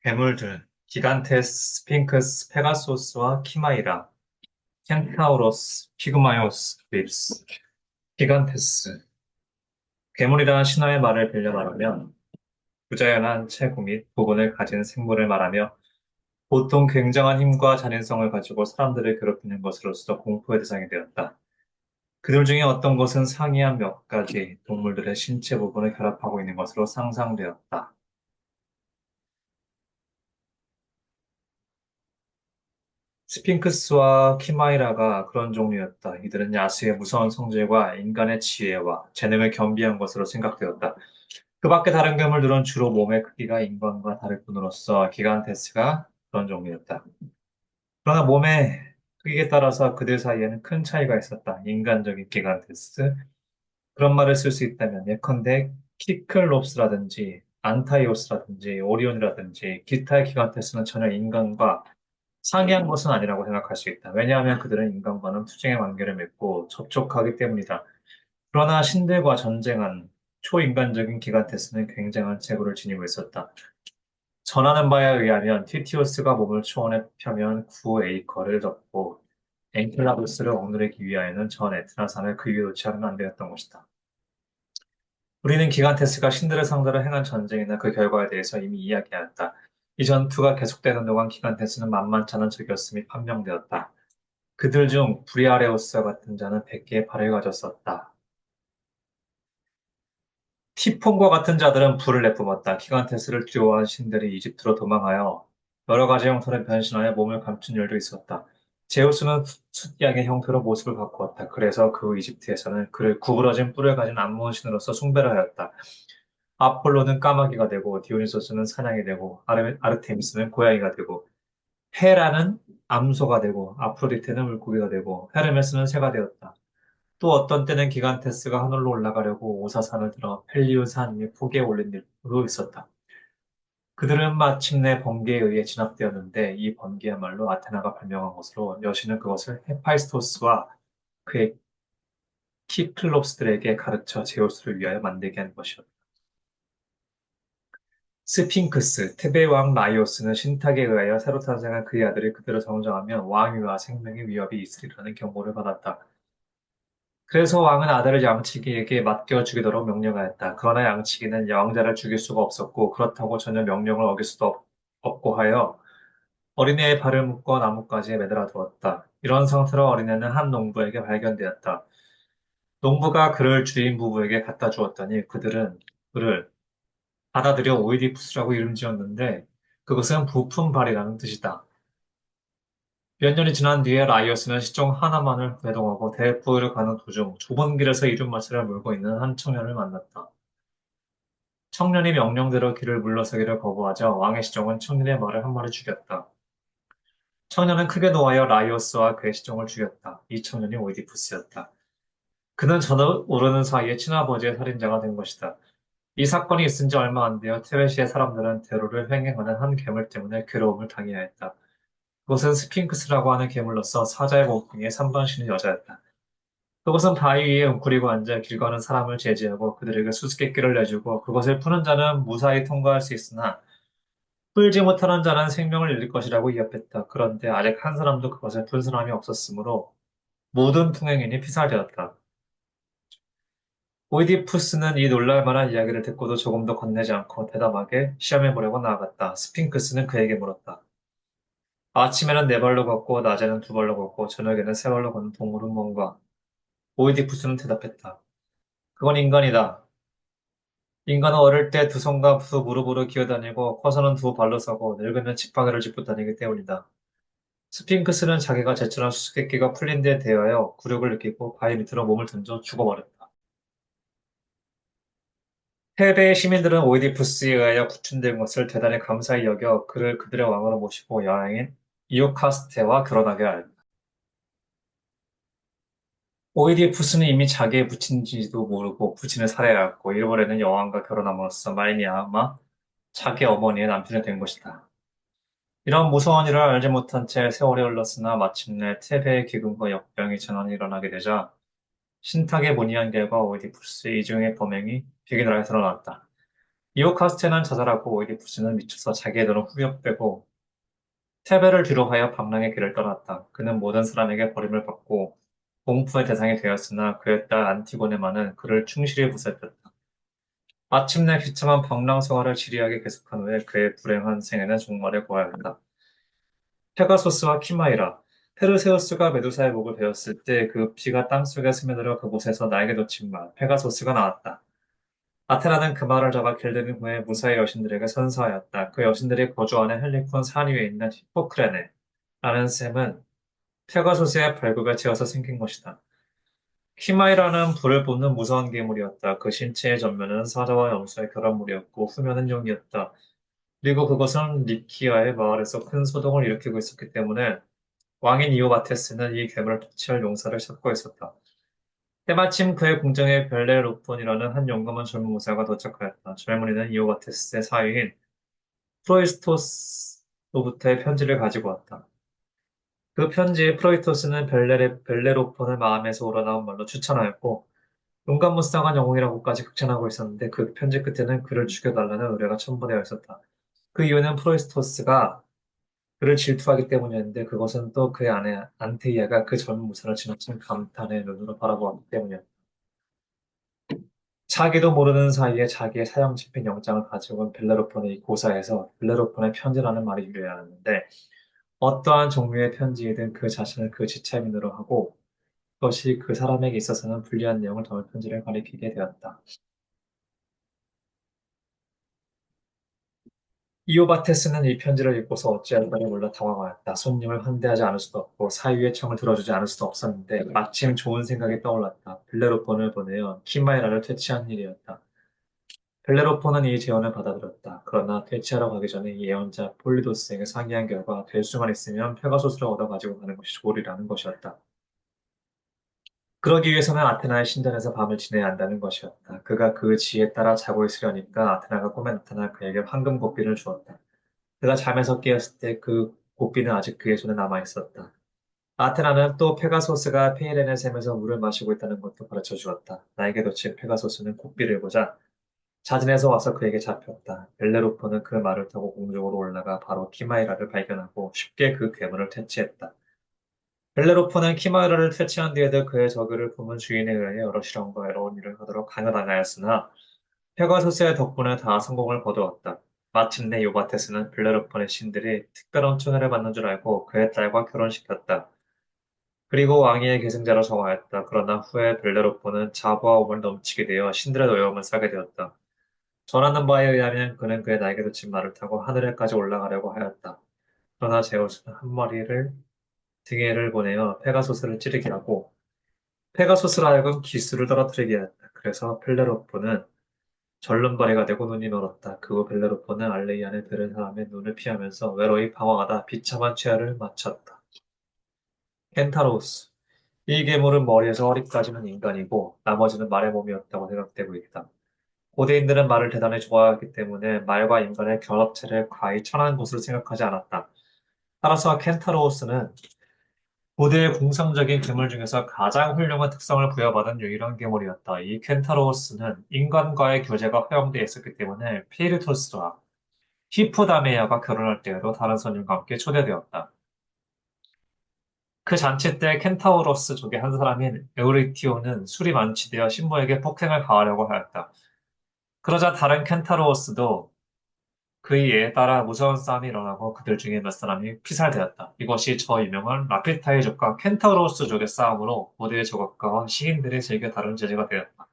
괴물들, 기간테스, 스핑크스, 페가소스와 키마이라, 켄타우로스, 피그마이오스, 립스, 기간테스. 괴물이라는 신화의 말을 빌려 말하면 부자연한 체구 및 부분을 가진 생물을 말하며 보통 굉장한 힘과 잔인성을 가지고 사람들을 괴롭히는 것으로서 공포의 대상이 되었다. 그들 중에 어떤 것은 상이한 몇 가지 동물들의 신체 부분을 결합하고 있는 것으로 상상되었다. 스핑크스와 키마이라가 그런 종류였다. 이들은 야수의 무서운 성질과 인간의 지혜와 재능을 겸비한 것으로 생각되었다. 그 밖에 다른 괴물들은 주로 몸의 크기가 인간과 다를 뿐으로서 기간테스가 그런 종류였다. 그러나 몸의 크기에 따라서 그들 사이에는 큰 차이가 있었다. 인간적인 기간테스. 그런 말을 쓸 수 있다면 예컨대 키클롭스라든지 안타이오스라든지 오리온이라든지 기타의 기간테스는 전혀 인간과 상이한 것은 아니라고 생각할 수 있다. 왜냐하면 그들은 인간과는 투쟁의 관계를 맺고 접촉하기 때문이다. 그러나 신들과 전쟁한 초인간적인 기간테스는 굉장한 재고를 지니고 있었다. 전하는 바에 의하면 티티오스가 몸을 초원에 펴면 9에이커를 접고 엔킬라두스를 억누르기 위하여는 전 에트나산을 그 위에 놓지 않으면 안 되었던 것이다. 우리는 기간테스가 신들을 상대로 행한 전쟁이나 그 결과에 대해서 이미 이야기하였다. 이 전투가 계속되는 동안 기간테스는 만만치 않은 적이었음이 판명되었다. 그들 중 브리아레오스와 같은 자는 100개의 팔을 가졌었다. 티폰과 같은 자들은 불을 내뿜었다. 기간테스를 두려워한 신들이 이집트로 도망하여 여러 가지 형태로 변신하여 몸을 감춘 일도 있었다. 제우스는 숫양의 형태로 모습을 바꾸었다. 그래서 그 이집트에서는 그를 구부러진 뿔을 가진 암몬 신으로서 숭배를 하였다. 아폴로는 까마귀가 되고 디오니소스는 사냥이 되고 아르테미스는 고양이가 되고 헤라는 암소가 되고 아프로디테는 물고기가 되고 헤르메스는 새가 되었다. 또 어떤 때는 기간테스가 하늘로 올라가려고 오사산을 들어 펠리우 산 위에 포기에 올린 일도 있었다. 그들은 마침내 번개에 의해 진압되었는데 이 번개야말로 아테나가 발명한 것으로 여신은 그것을 헤파이스토스와 그의 키클롭스들에게 가르쳐 제우스를 위하여 만들게 한 것이었다. 스핑크스, 테베 왕 라이오스는 신탁에 의하여 새로 탄생한 그의 아들이 그대로 성장하면 왕위와 생명의 위협이 있으리라는 경고를 받았다. 그래서 왕은 아들을 양치기에게 맡겨 죽이도록 명령하였다. 그러나 양치기는 여왕자를 죽일 수가 없었고 그렇다고 전혀 명령을 어길 수도 없고 하여 어린애의 발을 묶어 나뭇가지에 매달아 두었다. 이런 상태로 어린애는 한 농부에게 발견되었다. 농부가 그를 주인 부부에게 갖다 주었더니 그들은 그를 받아들여 오이디푸스라고 이름 지었는데 그것은 부품발이라는 뜻이다. 몇 년이 지난 뒤에 라이어스는 시종 하나만을 대동하고 델포이를 가는 도중 좁은 길에서 이른마차를 몰고 있는 한 청년을 만났다. 청년이 명령대로 길을 물러서기를 거부하자 왕의 시종은 청년의 말을 한 마리 죽였다. 청년은 크게 노하여 라이오스와 그의 시종을 죽였다. 이 청년이 오이디푸스였다. 그는 저는 모르는 사이에 친아버지의 살인자가 된 것이다. 이 사건이 있은 지 얼마 안 되어 테베시의 사람들은 대로를 횡행하는 한 괴물 때문에 괴로움을 당해야 했다. 그것은 스핑크스라고 하는 괴물로서 사자의 몸뚱이에 3번 쉬는 여자였다. 그것은 바위 위에 웅크리고 앉아 길 가는 사람을 제지하고 그들에게 수수께끼를 내주고 그것을 푸는 자는 무사히 통과할 수 있으나 풀지 못하는 자는 생명을 잃을 것이라고 위협했다. 그런데 아직 한 사람도 그것을 푼 사람이 없었으므로 모든 통행인이 피살되었다. 오이디푸스는 이 놀랄만한 이야기를 듣고도 조금도 겁내지 않고 대담하게 시험해보려고 나아갔다. 스핑크스는 그에게 물었다. 아침에는 네 발로 걷고 낮에는 두 발로 걷고 저녁에는 세 발로 걷는 동물은 뭔가? 오이디푸스는 대답했다. 그건 인간이다. 인간은 어릴 때 두 손과 두 무릎으로 기어다니고 커서는 두 발로 서고 늙으면 지팡이를 짚고 다니기 때문이다. 스핑크스는 자기가 제출한 수수께끼가 풀린 데 대하여 굴욕을 느끼고 바위 밑으로 몸을 던져 죽어버렸다. 페베의 시민들은 오이디푸스에 의하여 구출된 것을 대단히 감사히 여겨 그를 그들의 왕으로 모시고 여왕인 이오카스테와 결혼하게 하였다. 오이디푸스는 이미 자기의 부친인지도 모르고 부친을 살해하였고 일본에는 여왕과 결혼함으로써 말미암아 자기 어머니의 남편이 된 것이다. 이런 무서운 일을 알지 못한 채 세월이 흘렀으나 마침내 테베의 기근과 역병이 전환이 일어나게 되자 신탁에 문의한 결과 오이디푸스의 이중의 범행이 비기너라에 드러났다. 이오카스테는 자잘하고 오이디푸스는 미쳐서 자기의 눈을 후벼빼고 테베를 뒤로하여 방랑의 길을 떠났다. 그는 모든 사람에게 버림을 받고 공포의 대상이 되었으나 그의 딸 안티고네만은 그를 충실히 보살폈다. 마침내 비참한 방랑 생활을 지리하게 계속한 후에 그의 불행한 생애는 종말에 고하였다. 페가소스와 키마이라. 페르세우스가 메두사의 목을 베었을 때 그 피가 땅속에 스며들어 그곳에서 날개 돋친 말, 페가소스가 나왔다. 아테나는 그 말을 잡아 길들인 후에 무사히 여신들에게 선서하였다. 그 여신들이 거주하는 헬리콘 산 위에 있는 히포크레네. 라는 셈은 페가소스의 발굽에 채어서 생긴 것이다. 키마이라는 불을 뿜는 무서운 괴물이었다. 그 신체의 전면은 사자와 염소의 결합물이었고 후면은 용이었다. 그리고 그것은 니키아의 마을에서 큰 소동을 일으키고 있었기 때문에 왕인 이오바테스는 이 괴물을 퇴치할 용사를 찾고 있었다. 때마침 그의 궁정에 벨레로폰이라는 한 용감한 젊은 무사가 도착하였다. 젊은이는 이오바테스의 사위인 프로이스토스로부터의 편지를 가지고 왔다. 그 편지에 프로이토스는 벨레로폰을 마음에서 우러나온 말로 추천하였고, 용감무쌍한 영웅이라고까지 극찬하고 있었는데 그 편지 끝에는 그를 죽여달라는 의뢰가 첨부되어 있었다. 그 이유는 프로이스토스가 그를 질투하기 때문이었는데 그것은 또 그의 아내 안테이아가 그 젊은 무사를 지나친 감탄의 눈으로 바라보았기 때문이었다. 자기도 모르는 사이에 자기의 사형 집행 영장을 가지고 온 벨레로폰의 이 고사에서 벨레로폰의 편지라는 말이 유래하는데 어떠한 종류의 편지이든 그 자신을 그 지체민으로 하고 그것이 그 사람에게 있어서는 불리한 내용을 담은 편지를 가리키게 되었다. 이오바테스는 이 편지를 읽고서 어찌할 바를 몰라 당황하였다. 손님을 환대하지 않을 수도 없고 사위의 청을 들어주지 않을 수도 없었는데 마침 좋은 생각이 떠올랐다. 벨레로폰을 보내어 키마이라를 퇴치한 일이었다. 벨레로폰은 이 제안을 받아들였다. 그러나 퇴치하러 가기 전에 이 예언자 폴리도스에게 상의한 결과 될 수만 있으면 페가소스를 얻어 가지고 가는 것이 좋으리라는 것이었다. 그러기 위해서는 아테나의 신전에서 밤을 지내야 한다는 것이었다. 그가 그 지에 따라 자고 있으려니까 아테나가 꿈에 나타나 그에게 황금 고삐를 주었다. 그가 잠에서 깨었을 때 그 고삐는 아직 그의 손에 남아 있었다. 아테나는 또 페가소스가 페이렌의 샘에서 물을 마시고 있다는 것도 가르쳐 주었다. 나에게 도친 페가소스는 고삐를 보자 자진해서 와서 그에게 잡혔다. 벨레로폰은 그 말을 타고 공중으로 올라가 바로 키마이라를 발견하고 쉽게 그 괴물을 퇴치했다. 벨레로폰은 키마이라를 퇴치한 뒤에도 그의 저그를 품은 주인에 의해 여러 실험과 외로운 일을 하도록 강요당하였으나 페가소스의 덕분에 다 성공을 거두었다. 마침내 요바테스는 벨레로폰의 신들이 특별한 초대를 받는 줄 알고 그의 딸과 결혼시켰다. 그리고 왕위의 계승자로 정하였다. 그러나 후에 벨레로폰은 자부하움을 넘치게 되어 신들의 노여움을 사게 되었다. 전하는 바에 의하면 그는 그의 날개 돋친 말을 타고 하늘에까지 올라가려고 하였다. 그러나 제우스는 한 마리를 등에를 보내어 페가소스를 찌르게 하고 페가소스로 하여금 기수를 떨어뜨리게 하였다. 그래서 펠레로포는 절름발이가 되고 눈이 멀었다. 그 후 벨레로포는 알레이안의 베른 사람의 눈을 피하면서 외로이 방황하다 비참한 최후를 마쳤다. 켄타로우스. 이 괴물은 머리에서 허리까지는 인간이고 나머지는 말의 몸이었다고 생각되고 있다. 고대인들은 말을 대단히 좋아하기 때문에 말과 인간의 결합체를 과히 천한 것으로 생각하지 않았다. 따라서 켄타로우스는 고대의 공상적인 괴물 중에서 가장 훌륭한 특성을 부여받은 유일한 괴물이었다. 이 켄타로우스는 인간과의 교제가 허용되어 있었기 때문에 페이르토스와 히포다메아가 결혼할 때에도 다른 선임과 함께 초대되었다. 그 잔치 때 켄타우로스 족의 한 사람인 에우리티오는 술이 만취되어 신부에게 폭행을 가하려고 하였다. 그러자 다른 켄타로우스도 그의 예에 따라 무서운 싸움이 일어나고 그들 중에 몇 사람이 피살되었다. 이것이 저 유명한 라피타이족과 켄타우로스족의 싸움으로 고대의 조각가와 시인들이 즐겨 다룬 재즈가 되었다.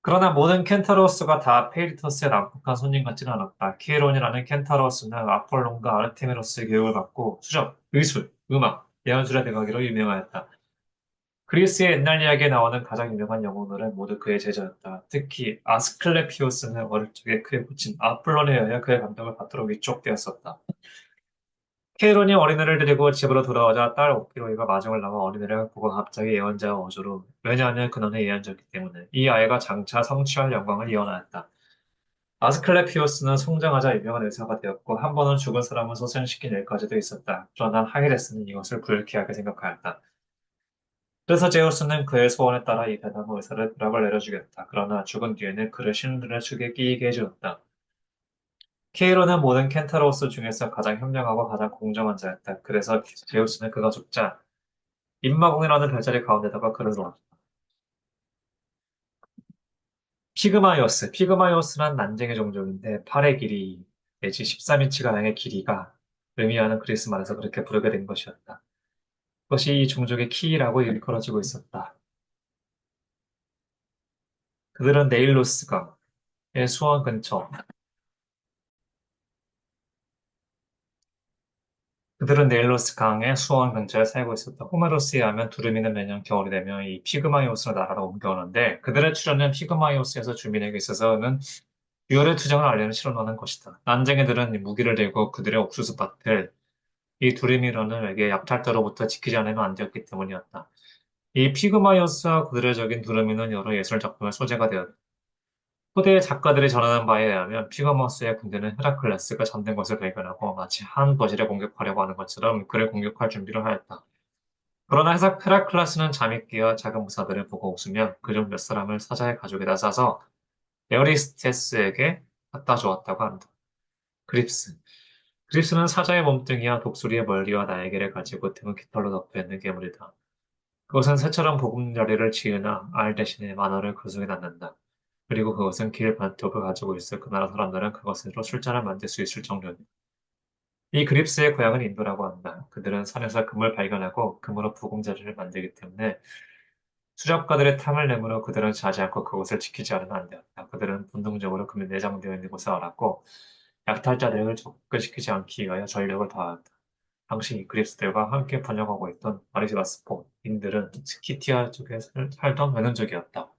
그러나 모든 켄타로스가 다 페이리토스의 난폭한 손님 같지는 않았다. 키에론이라는 켄타로스는 아폴론과 아르테미로스의 교육을 받고 수정, 의술, 음악, 예언술의 대가기로 유명하였다. 그리스의 옛날 이야기에 나오는 가장 유명한 영웅들은 모두 그의 제자였다. 특히 아스클레피오스는 어릴 적에 그의 부친 아폴론에 의해 그의 감동을 받도록 위촉되었었다. 케이론이 어린애를 데리고 집으로 돌아오자 딸 오피로이가 마중을 나와 어린애를 보고 갑자기 예언자와 어조로 왜냐하면 그놈의 예언자였기 때문에 이 아이가 장차 성취할 영광을 예언하였다. 아스클레피오스는 성장하자 유명한 의사가 되었고 한 번은 죽은 사람을 소생시킨 일까지도 있었다. 그러나 하이레스는 이것을 불쾌하게 생각하였다. 그래서 제우스는 그의 소원에 따라 이 대나무 의사를 벼락을 내려주겠다. 그러나 죽은 뒤에는 그를 신들의 축에 끼이게 해주었다. 케이로는 모든 켄타로스 중에서 가장 현명하고 가장 공정한 자였다. 그래서 제우스는 그가 죽자 인마공이라는 별자리 가운데다가 그를 놓았다. 피그마이오스는 난쟁이 종족인데 팔의 길이 내지 13인치가량의 길이가 의미하는 그리스 말에서 그렇게 부르게 된 것이었다. 그것이 이 종족의 키라고 일컬어지고 있었다. 그들은 네일로스 강의 수원 근처, 그들은 네일로스 강의 수원 근처에 살고 있었다. 호메로스에 하면 두루미는 매년 겨울이 되면 이 피그마이오스로 나라로 옮겨오는데 그들의 출현은 피그마이오스에서 주민에게 있어서는 유혈의 투정을 알리는 실험하는 것이다. 난쟁이들은 무기를 들고 그들의 옥수수밭을 이 두루미런을 약탈자로부터 지키지 않으면 안 되었기 때문이었다. 이 피그마이오스와 그들의 적인 두루미는 여러 예술 작품의 소재가 되었다. 후대의 작가들이 전하는 바에 의하면 피그마우스의 군대는 헤라클레스가 잠든 것을 발견하고 마치 한 거실에 공격하려고 하는 것처럼 그를 공격할 준비를 하였다. 그러나 헤라클레스는 잠이 깨어 작은 무사들을 보고 웃으며 그중 몇 사람을 사자의 가죽에다 싸서 에어리스테스에게 갖다 주었다고 한다. 그립스. 그립스는 사자의 몸뚱이와 독수리의 멀리와 날개를 가지고 등은 깃털로 덮여있는 괴물이다. 그것은 새처럼 보금자리를 지으나 알 대신에 만화를 그 속에 낳는다. 그리고 그것은 길 반톱을 가지고 있어 그 나라 사람들은 그것으로 술잔을 만들 수 있을 정도다. 이 그립스의 고향은 인도라고 한다. 그들은 산에서 금을 발견하고 금으로 보금자리를 만들기 때문에 수렵가들의 탐을 내므로 그들은 자지 않고 그것을 지키지 않으면 안 되었다. 그들은 본능적으로 금이 내장되어 있는 것을 알았고 약탈자들을 접근시키지 않기 위하여 전력을 다하였다. 당시 이 그리스들과 함께 번영하고 있던 아리스바스포인들은 스키티아 쪽에 살던 외눈족이었다.